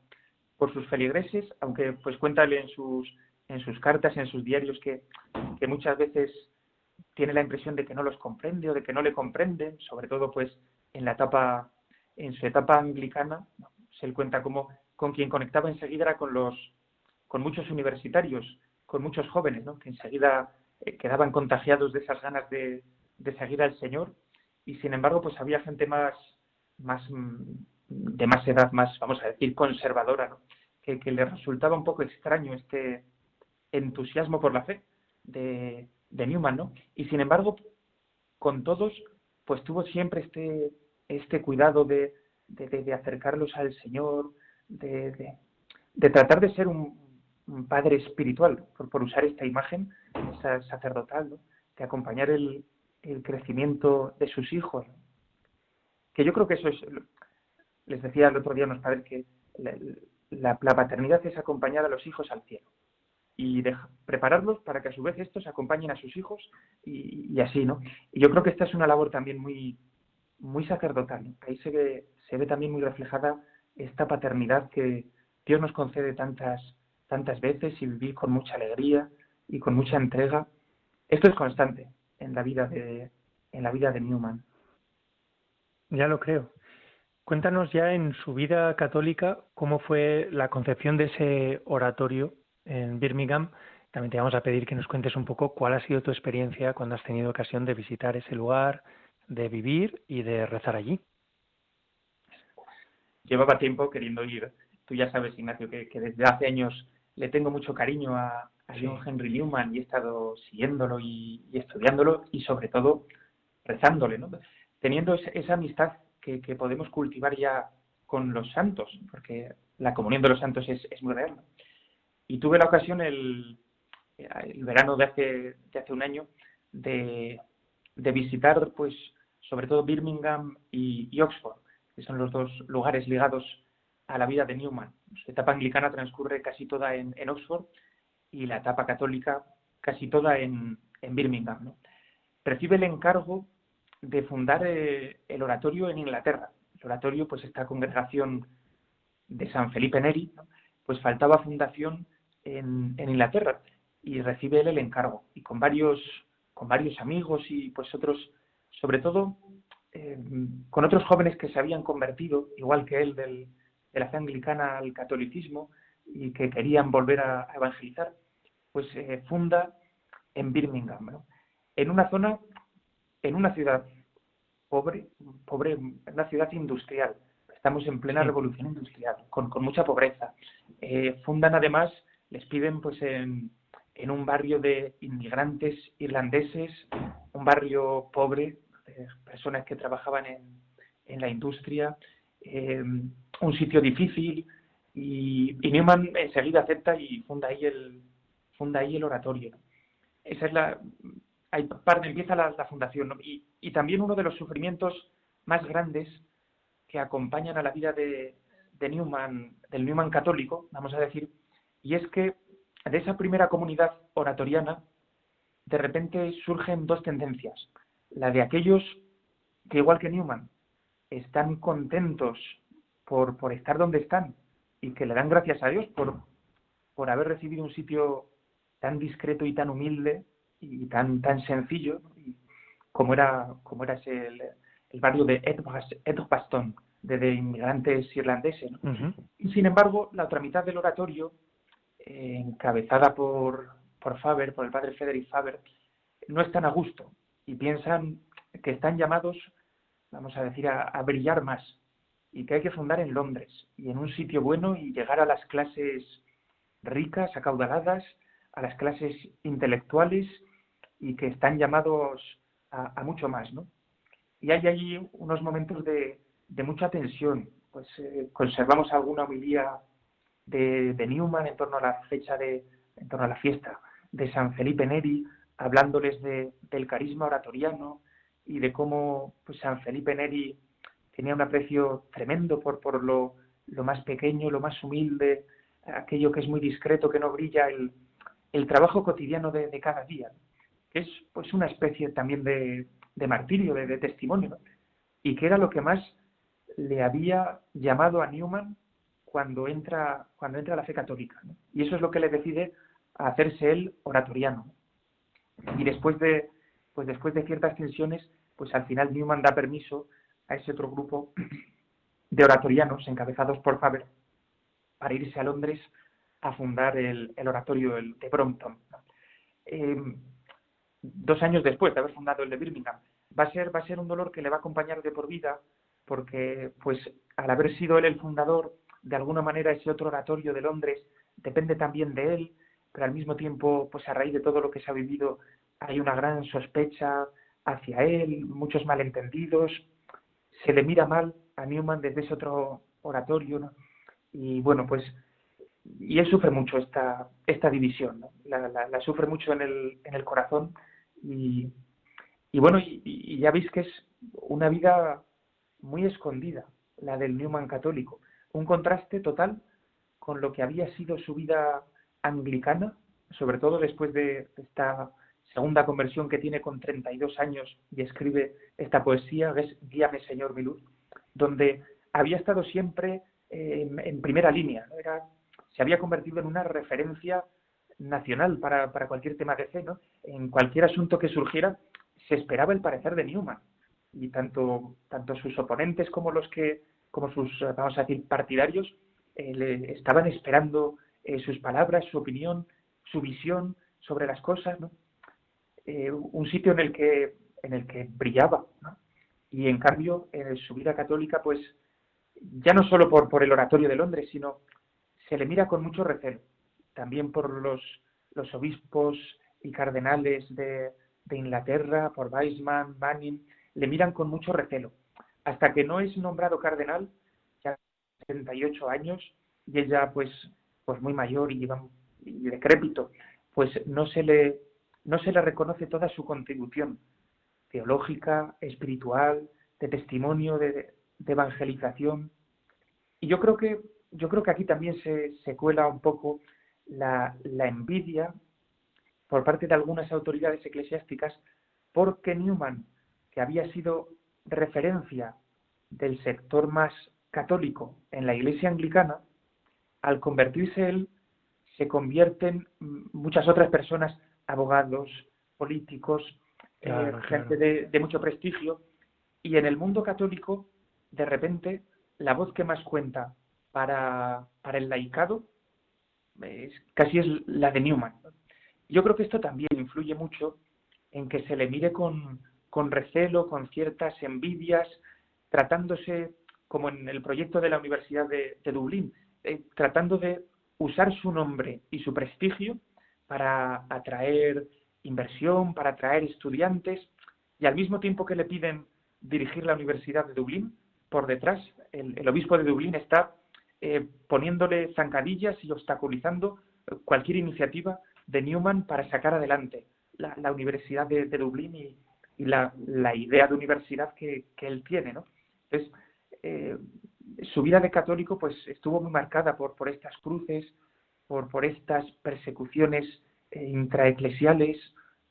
por sus feligreses, aunque pues cuéntale en sus cartas, en sus diarios, que muchas veces tiene la impresión de que no los comprende o de que no le comprenden, sobre todo pues en su etapa anglicana, ¿no? Se le cuenta como con quien conectaba enseguida era con muchos universitarios, con muchos jóvenes, ¿no? Que enseguida quedaban contagiados de esas ganas de seguir al Señor, y sin embargo pues había gente de más edad, más, vamos a decir, conservadora, ¿no? Que le resultaba un poco extraño este entusiasmo por la fe de Newman, ¿no? Y sin embargo, con todos, pues tuvo siempre este cuidado de acercarlos al Señor, de tratar de ser un padre espiritual, por usar esta imagen esa sacerdotal, ¿no? De acompañar el crecimiento de sus hijos, ¿no? Que yo creo que eso es, les decía el otro día a unos padres, que la paternidad es acompañar a los hijos al cielo y prepararlos para que a su vez estos acompañen a sus hijos, y así, ¿no? Y yo creo que esta es una labor también muy, muy sacerdotal, ¿no? Ahí se ve también muy reflejada esta paternidad que Dios nos concede tantas veces, y vivir con mucha alegría y con mucha entrega. Esto es constante en la vida de Newman. Ya lo creo. Cuéntanos ya en su vida católica cómo fue la concepción de ese oratorio en Birmingham. También te vamos a pedir que nos cuentes un poco cuál ha sido tu experiencia cuando has tenido ocasión de visitar ese lugar, de vivir y de rezar allí. Llevaba tiempo queriendo ir. Tú ya sabes, Ignacio, que desde hace años le tengo mucho cariño a John Henry Newman, y he estado siguiéndolo y estudiándolo, y sobre todo rezándole, ¿no? Teniendo esa amistad que podemos cultivar ya con los santos, porque la comunión de los santos es muy real, ¿no? Y tuve la ocasión el verano de hace un año de visitar, pues, sobre todo Birmingham y Oxford, que son los dos lugares ligados a la vida de Newman. Su etapa anglicana transcurre casi toda en Oxford, y la etapa católica casi toda en Birmingham, ¿no? Recibe el encargo de fundar el oratorio en Inglaterra. El oratorio, pues esta congregación de San Felipe Neri, ¿no? Pues faltaba fundación en Inglaterra, y recibe él el encargo, y con varios amigos, y pues otros, sobre todo con otros jóvenes que se habían convertido, igual que él, de la fe anglicana al catolicismo, y que querían volver a evangelizar, pues funda en Birmingham, ¿no? En una zona, en una ciudad pobre, una ciudad industrial. Estamos en plena revolución industrial, con mucha pobreza. Fundan además, les piden pues en un barrio de inmigrantes irlandeses, un barrio pobre, personas que trabajaban en la industria, un sitio difícil, y Newman enseguida acepta y funda ahí el oratorio. Esa es empieza la fundación, ¿no? Y también uno de los sufrimientos más grandes que acompañan a la vida de Newman, del Newman católico, vamos a decir, y es que de esa primera comunidad oratoriana de repente surgen dos tendencias: la de aquellos que, igual que Newman, están contentos por estar donde están, y que le dan gracias a Dios por haber recibido un sitio tan discreto y tan humilde y tan sencillo, como era barrio de Edgbaston, de inmigrantes irlandeses, ¿no? Ujú. Y sin embargo, la otra mitad del oratorio, encabezada por Faber, por el padre Frederick Faber, no están a gusto y piensan que están llamados, vamos a decir, a brillar más, y que hay que fundar en Londres y en un sitio bueno y llegar a las clases ricas, acaudaladas, a las clases intelectuales, y que están llamados a mucho más, ¿no? Y hay allí unos momentos de mucha tensión. Pues conservamos alguna homilía de Newman en torno a la en torno a la fiesta de San Felipe Neri, hablándoles del carisma oratoriano y de cómo pues San Felipe Neri tenía un aprecio tremendo por lo más pequeño, lo más humilde, aquello que es muy discreto, que no brilla, el trabajo cotidiano de cada día, que es pues una especie también de martirio, de testimonio, ¿no? Y que era lo que más le había llamado a Newman cuando entra a la fe católica, ¿no? Y eso es lo que le decide a hacerse él oratoriano. Y después de ciertas tensiones, pues al final Newman da permiso a ese otro grupo de oratorianos encabezados por Faber para irse a Londres a fundar el oratorio de Brompton, ¿no? 2 años después de haber fundado el de Birmingham. Va a ser un dolor que le va a acompañar de por vida, porque pues al haber sido él el fundador, de alguna manera ese otro oratorio de Londres depende también de él, pero al mismo tiempo, pues a raíz de todo lo que se ha vivido, hay una gran sospecha hacia él, muchos malentendidos, se le mira mal a Newman desde ese otro oratorio, ¿no? Y bueno, pues y él sufre mucho esta división, ¿no? La sufre mucho en el corazón, y bueno, y ya veis que es una vida muy escondida, la del Newman católico, un contraste total con lo que había sido su vida anglicana, sobre todo después de esta segunda conversión que tiene con 32 años y escribe esta poesía, que es Guíame, Señor, mi luz, donde había estado siempre en primera línea, ¿no? Se había convertido en una referencia nacional para cualquier tema de fe, ¿no? En cualquier asunto que surgiera se esperaba el parecer de Newman, y tanto sus oponentes como sus, vamos a decir, partidarios le estaban esperando sus palabras, su opinión, su visión sobre las cosas, ¿no? Un sitio en el que brillaba, ¿no? Y en cambio en su vida católica, pues ya no solo por el oratorio de Londres, sino se le mira con mucho recelo, también por los obispos y cardenales de Inglaterra, por Weisman, Manning, le miran con mucho recelo, hasta que no es nombrado cardenal, ya 78 años, y ella pues muy mayor y decrépito, pues no se le reconoce toda su contribución teológica, espiritual, de testimonio, de evangelización. Y yo creo que aquí también se cuela un poco la envidia por parte de algunas autoridades eclesiásticas, porque Newman, que había sido referencia del sector más católico en la Iglesia anglicana, al convertirse él, se convierten muchas otras personas, abogados, políticos, gente de mucho prestigio, y en el mundo católico, de repente, la voz que más cuenta para el laicado casi es la de Newman. Yo creo que esto también influye mucho en que se le mire con recelo, con ciertas envidias, tratándose, como en el proyecto de la Universidad de Dublín, tratando de usar su nombre y su prestigio para atraer inversión, para atraer estudiantes, y al mismo tiempo que le piden dirigir la Universidad de Dublín, por detrás el obispo de Dublín está poniéndole zancadillas y obstaculizando cualquier iniciativa de Newman para sacar adelante la Universidad de Dublín y la idea de universidad que él tiene, ¿no? Entonces, su vida de católico pues estuvo muy marcada por estas cruces, por estas persecuciones intraeclesiales,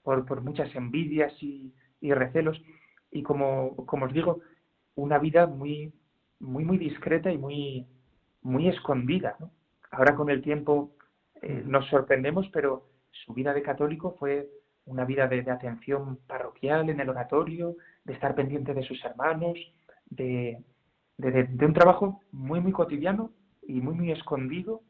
por muchas envidias y recelos, y como os digo, una vida muy discreta y muy escondida, ¿no? Ahora con el tiempo nos sorprendemos, pero su vida de católico fue una vida de atención parroquial en el oratorio, de estar pendiente de sus hermanos, de un trabajo muy, muy cotidiano y muy, muy escondido,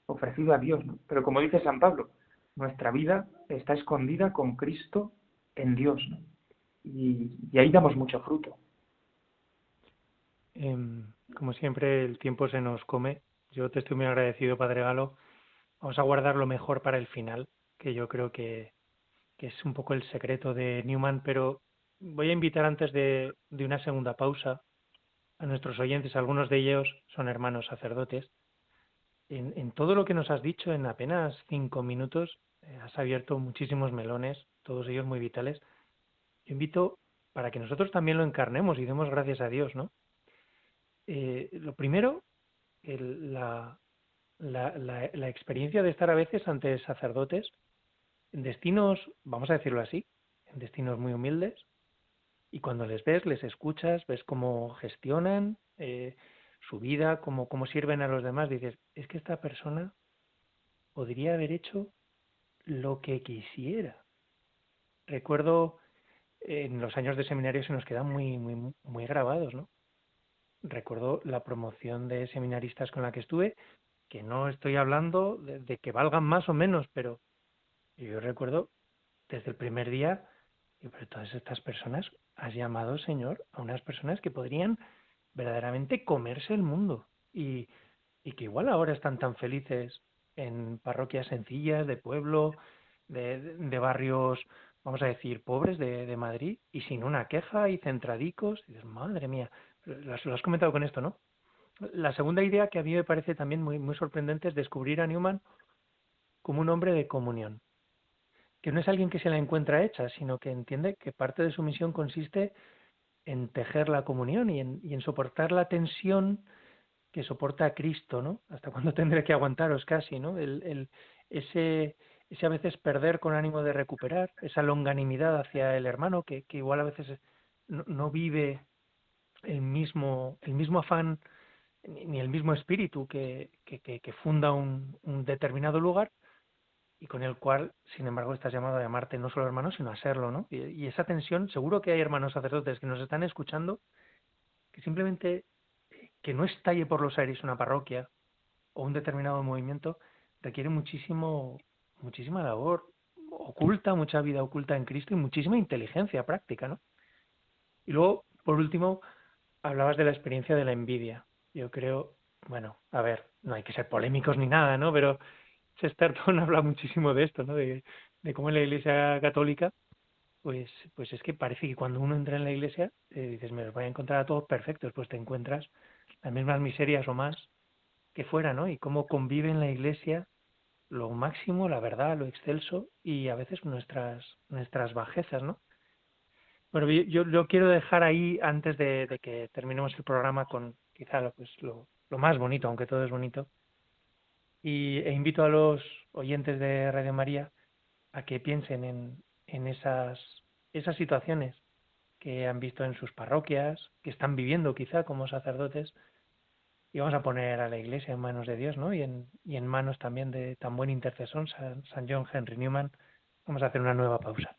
ofrecido a Dios, ¿no? Pero como dice San Pablo, nuestra vida está escondida con Cristo en Dios, ¿no? Y ahí damos mucho fruto. Como siempre, el tiempo se nos come. Yo te estoy muy agradecido, Padre Galo. Vamos a guardar lo mejor para el final, que yo creo que es un poco el secreto de Newman, pero voy a invitar antes de una segunda pausa a nuestros oyentes. Algunos de ellos son hermanos sacerdotes. En todo lo que nos has dicho, en apenas 5 minutos, has abierto muchísimos melones, todos ellos muy vitales. Yo invito para que nosotros también lo encarnemos y demos gracias a Dios, ¿no? Lo primero, la experiencia de estar a veces ante sacerdotes en destinos, vamos a decirlo así, en destinos muy humildes, y cuando les ves, les escuchas, ves cómo gestionan su vida, cómo sirven a los demás, dices, es que esta persona podría haber hecho lo que quisiera. Recuerdo en los años de seminario se nos quedan muy, muy, muy grabados, ¿no? Recuerdo la promoción de seminaristas con la que estuve, que no estoy hablando de que valgan más o menos, pero yo recuerdo desde el primer día, pero todas estas personas, has llamado, Señor, a unas personas que podrían verdaderamente comerse el mundo y que igual ahora están tan felices en parroquias sencillas, de pueblo, de barrios, vamos a decir, pobres de Madrid, y sin una queja y centradicos. Y dices, madre mía, lo has comentado con esto, ¿no? La segunda idea que a mí me parece también muy, muy sorprendente es descubrir a Newman como un hombre de comunión, que no es alguien que se la encuentra hecha, sino que entiende que parte de su misión consiste en tejer la comunión y en soportar la tensión que soporta a Cristo, ¿no? Hasta cuándo tendré que aguantaros casi, ¿no? Ese a veces perder con ánimo de recuperar, esa longanimidad hacia el hermano que igual a veces no vive el mismo afán ni el mismo espíritu que funda un determinado lugar y con el cual, sin embargo, estás llamado a llamarte no solo hermano, sino a serlo, ¿no? Y esa tensión, seguro que hay hermanos sacerdotes que nos están escuchando, que simplemente que no estalle por los aires una parroquia o un determinado movimiento requiere muchísima labor oculta, mucha vida oculta en Cristo y muchísima inteligencia práctica, ¿no? Y luego, por último, hablabas de la experiencia de la envidia. Yo creo, bueno, a ver, no hay que ser polémicos ni nada, ¿no? Pero Chesterton habla muchísimo de esto, ¿no? De cómo en la Iglesia Católica, pues es que parece que cuando uno entra en la Iglesia, dices, me los voy a encontrar a todos perfectos, pues te encuentras las mismas miserias o más que fuera, ¿no? Y cómo convive en la Iglesia lo máximo, la verdad, lo excelso y a veces nuestras bajezas, ¿no? Bueno, yo quiero dejar ahí, antes de que terminemos el programa, con quizá lo más bonito, aunque todo es bonito, e invito a los oyentes de Radio María a que piensen en esas situaciones que han visto en sus parroquias, que están viviendo quizá como sacerdotes, y vamos a poner a la Iglesia en manos de Dios, ¿no? Y en manos también de tan buen intercesor, San John Henry Newman. Vamos a hacer una nueva pausa.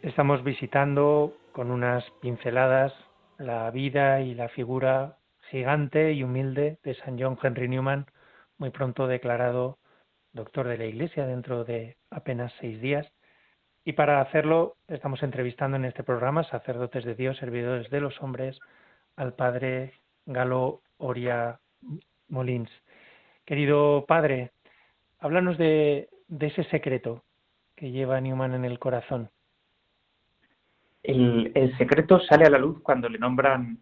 Estamos visitando con unas pinceladas la vida y la figura gigante y humilde de San John Henry Newman, muy pronto declarado doctor de la Iglesia dentro de apenas 6 días. Y para hacerlo estamos entrevistando en este programa, Sacerdotes de Dios, Servidores de los Hombres, al padre Galo Oria Molins. Querido padre, háblanos de ese secreto que lleva Newman en el corazón. El secreto sale a la luz cuando le nombran,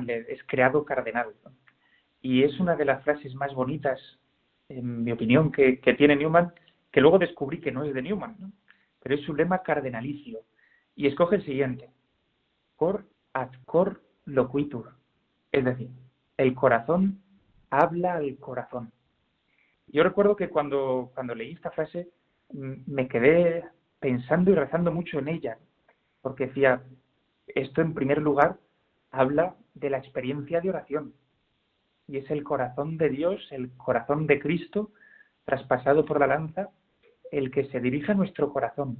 es creado cardenal, ¿no? Y es una de las frases más bonitas, en mi opinión, que tiene Newman, que luego descubrí que no es de Newman, ¿no? Pero es su lema cardenalicio. Y escoge el siguiente: cor ad cor loquitur. Es decir, el corazón habla al corazón. Yo recuerdo que cuando leí esta frase me quedé pensando y rezando mucho en ella, porque decía, esto en primer lugar habla de la experiencia de oración, y es el corazón de Dios, el corazón de Cristo, traspasado por la lanza, el que se dirige a nuestro corazón,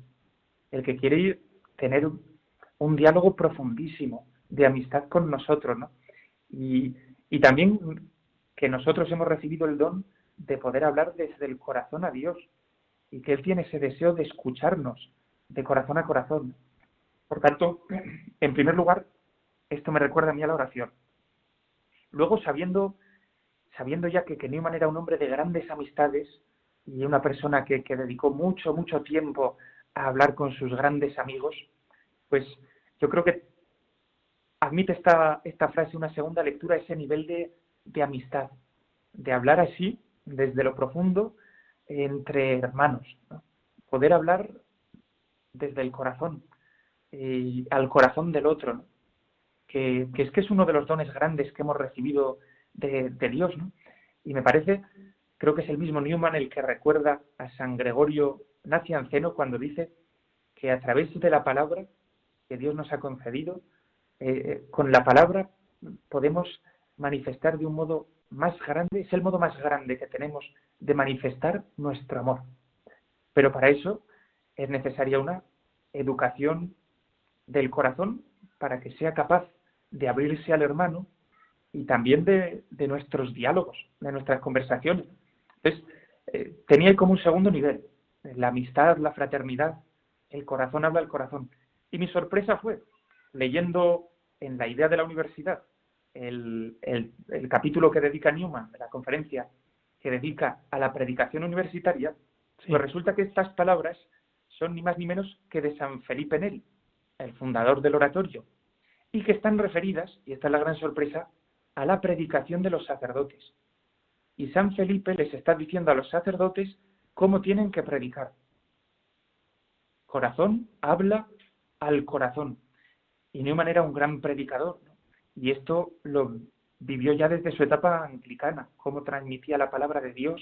el que quiere tener un diálogo profundísimo de amistad con nosotros, ¿no? Y también que nosotros hemos recibido el don de poder hablar desde el corazón a Dios, y que Él tiene ese deseo de escucharnos de corazón a corazón. Por tanto, en primer lugar, esto me recuerda a mí a la oración. Luego, sabiendo ya que Newman era un hombre de grandes amistades y una persona que dedicó mucho tiempo a hablar con sus grandes amigos, pues yo creo que admite esta frase una segunda lectura, ese nivel de amistad, de hablar así, desde lo profundo, entre hermanos, ¿no? Poder hablar desde el corazón, al corazón del otro, ¿no? Que es uno de los dones grandes que hemos recibido de Dios, ¿no? Y me parece, creo que es el mismo Newman el que recuerda a San Gregorio Nacianceno cuando dice que a través de la palabra que Dios nos ha concedido, con la palabra podemos manifestar de un modo más grande, es el modo más grande que tenemos de manifestar nuestro amor. Pero para eso es necesaria una educación del corazón para que sea capaz de abrirse al hermano y también de nuestros diálogos, de nuestras conversaciones. Entonces, tenía como un segundo nivel, la amistad, la fraternidad, el corazón habla al corazón. Y mi sorpresa fue, leyendo en la idea de la universidad, el capítulo que dedica Newman, de la conferencia que dedica a la predicación universitaria, sí. Pues resulta que estas palabras son ni más ni menos que de San Felipe Neri, el fundador del oratorio, y que están referidas, y esta es la gran sorpresa, a la predicación de los sacerdotes. Y San Felipe les está diciendo a los sacerdotes cómo tienen que predicar. Corazón habla al corazón. Y Newman era un gran predicador, ¿no? Y esto lo vivió ya desde su etapa anglicana, cómo transmitía la palabra de Dios,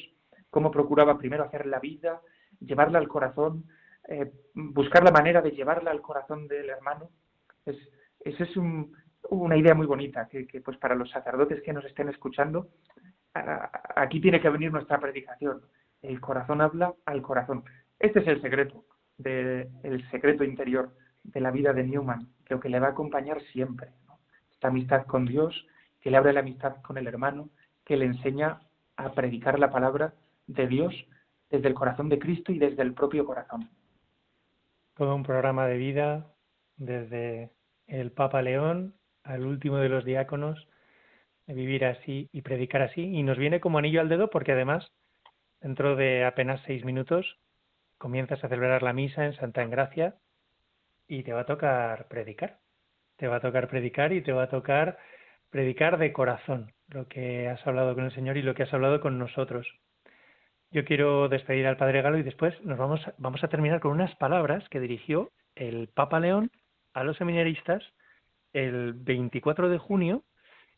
cómo procuraba primero hacer la vida, llevarla al corazón, buscar la manera de llevarla al corazón del hermano. Esa es una idea muy bonita, que pues para los sacerdotes que nos estén escuchando, aquí tiene que venir nuestra predicación. El corazón habla al corazón. Este es el secreto, el secreto interior de la vida de Newman, lo que le va a acompañar siempre, ¿no? Esta amistad con Dios, que le abre la amistad con el hermano, que le enseña a predicar la palabra de Dios desde el corazón de Cristo y desde el propio corazón. Todo un programa de vida, desde el Papa León al último de los diáconos, de vivir así y predicar así, y nos viene como anillo al dedo porque además, dentro de apenas 6 minutos, comienzas a celebrar la misa en Santa Engracia y te va a tocar predicar. Te va a tocar predicar y te va a tocar predicar de corazón lo que has hablado con el Señor y lo que has hablado con nosotros. Yo quiero despedir al Padre Galo y después vamos a terminar con unas palabras que dirigió el Papa León a los seminaristas el 24 de junio,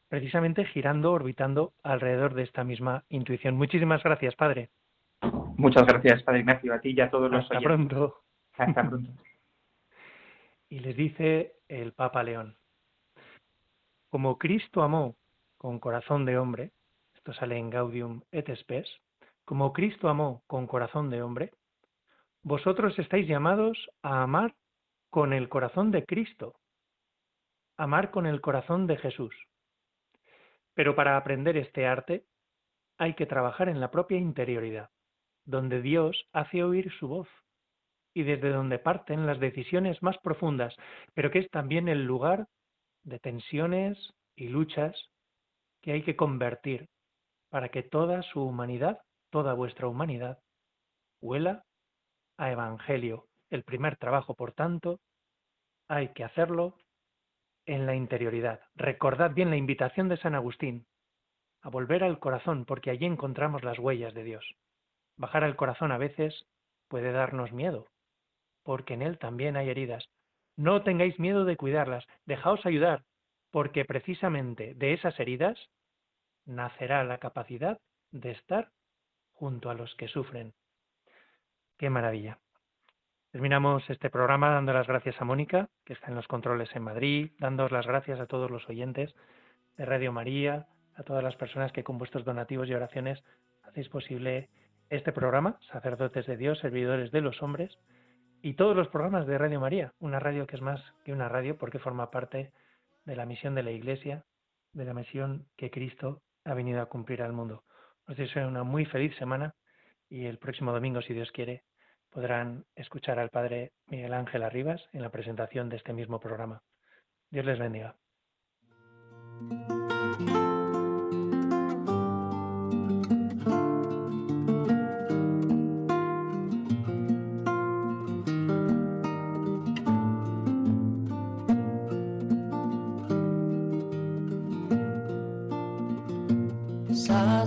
precisamente orbitando alrededor de esta misma intuición. Muchísimas gracias, Padre. Muchas gracias, Padre Ignacio, a ti y a todos los oyentes. Pronto. Hasta pronto. Y les dice el Papa León: como Cristo amó con corazón de hombre, esto sale en Gaudium et Spes, como Cristo amó con corazón de hombre, vosotros estáis llamados a amar con el corazón de Cristo, amar con el corazón de Jesús. Pero para aprender este arte hay que trabajar en la propia interioridad, donde Dios hace oír su voz y desde donde parten las decisiones más profundas, pero que es también el lugar de tensiones y luchas que hay que convertir para que toda su humanidad, toda vuestra humanidad, huela a evangelio. El primer trabajo, por tanto, hay que hacerlo en la interioridad. Recordad bien la invitación de San Agustín a volver al corazón, porque allí encontramos las huellas de Dios. Bajar al corazón a veces puede darnos miedo, porque en él también hay heridas. No tengáis miedo de cuidarlas, dejaos ayudar, porque precisamente de esas heridas nacerá la capacidad de estar junto a los que sufren. ¡Qué maravilla! Terminamos este programa dando las gracias a Mónica, que está en los controles en Madrid, dando las gracias a todos los oyentes de Radio María, a todas las personas que con vuestros donativos y oraciones hacéis posible este programa, Sacerdotes de Dios, Servidores de los Hombres, y todos los programas de Radio María, una radio que es más que una radio porque forma parte de la misión de la Iglesia, de la misión que Cristo ha venido a cumplir al mundo. Os deseo una muy feliz semana y el próximo domingo, si Dios quiere, podrán escuchar al Padre Miguel Ángel Arribas en la presentación de este mismo programa. Dios les bendiga.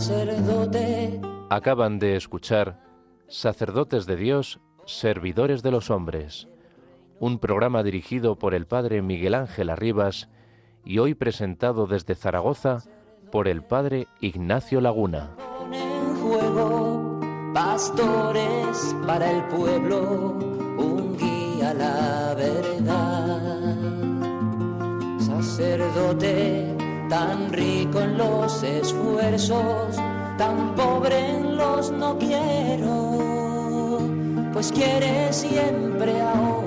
Sacerdote. Acaban de escuchar Sacerdotes de Dios, Servidores de los Hombres, un programa dirigido por el Padre Miguel Ángel Arribas y hoy presentado desde Zaragoza por el Padre Ignacio Laguna. En juego, pastores para el pueblo, un guía a la verdad. Sacerdote tan rico en los esfuerzos, tan pobre en los no quiero, pues quiere siempre ahora